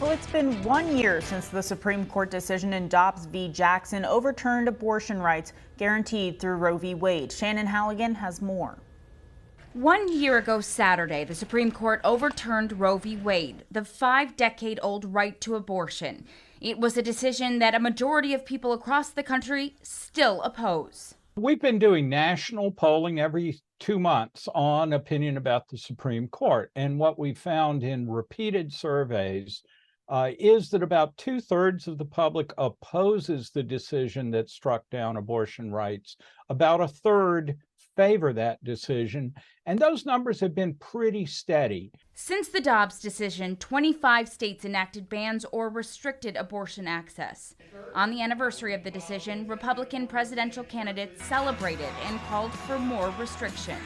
Well, it's been 1 year since the Supreme Court decision in Dobbs v. Jackson overturned abortion rights guaranteed through Roe v. Wade. Shannon Halligan has more. 1 year ago Saturday, the Supreme Court overturned Roe v. Wade, the 5-decade-old right to abortion. It was a decision that a majority of people across the country still oppose. We've been doing national polling every 2 months on opinion about the Supreme Court. And what we found in repeated surveys is that about 2/3 of the public opposes the decision that struck down abortion rights. About a third favor that decision, and those numbers have been pretty steady. Since the Dobbs decision, 25 states enacted bans or restricted abortion access. On the anniversary of the decision, Republican presidential candidates celebrated and called for more restrictions.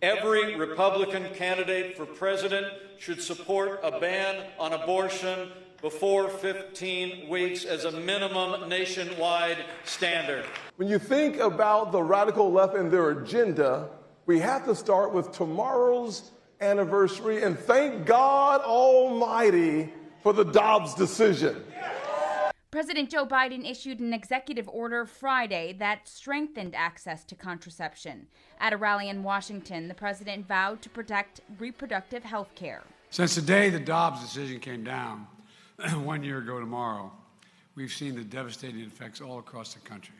Every Republican candidate for president should support a ban on abortion before 15 weeks as a minimum nationwide standard. When you think about the radical left and their agenda, we have to start with tomorrow's anniversary and thank God Almighty for the Dobbs decision. President Joe Biden issued an executive order Friday that strengthened access to contraception. At a rally in Washington, the president vowed to protect reproductive health care. Since the day the Dobbs decision came down, 1 year ago tomorrow, we've seen the devastating effects all across the country.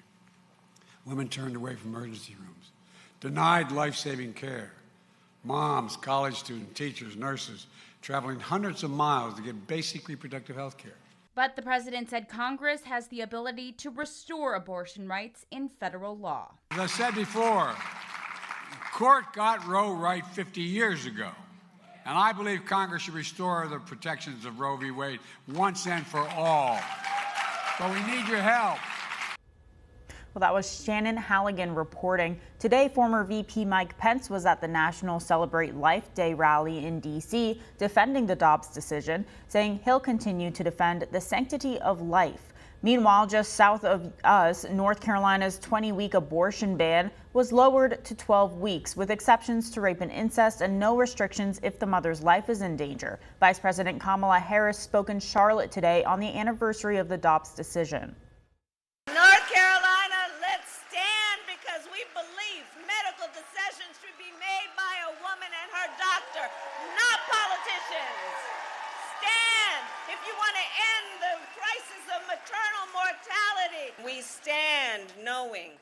Women turned away from emergency rooms, denied life-saving care. Moms, college students, teachers, nurses, traveling hundreds of miles to get basic reproductive health care. But the president said Congress has the ability to restore abortion rights in federal law. As I said before, the court got Roe right 50 years ago. And I believe Congress should restore the protections of Roe v. Wade once and for all. But we need your help. Well, that was Shannon Halligan reporting. Today, former VP Mike Pence was at the National Celebrate Life Day rally in D.C. defending the Dobbs decision, saying he'll continue to defend the sanctity of life. Meanwhile, just south of us, North Carolina's 20-week abortion ban was lowered to 12 weeks, with exceptions to rape and incest and no restrictions if the mother's life is in danger. Vice President Kamala Harris spoke in Charlotte today on the anniversary of the Dobbs decision. North Carolina, let's stand because we believe medical decisions should be made by a woman and her doctor, not politicians. Stand if you want to end the crisis of maternal mortality. We stand knowing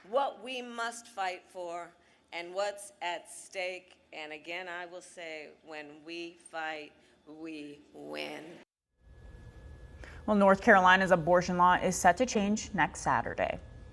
what we must fight for and what's at stake. And again, I will say, when we fight, we win. Well, North Carolina's abortion law is set to change next Saturday.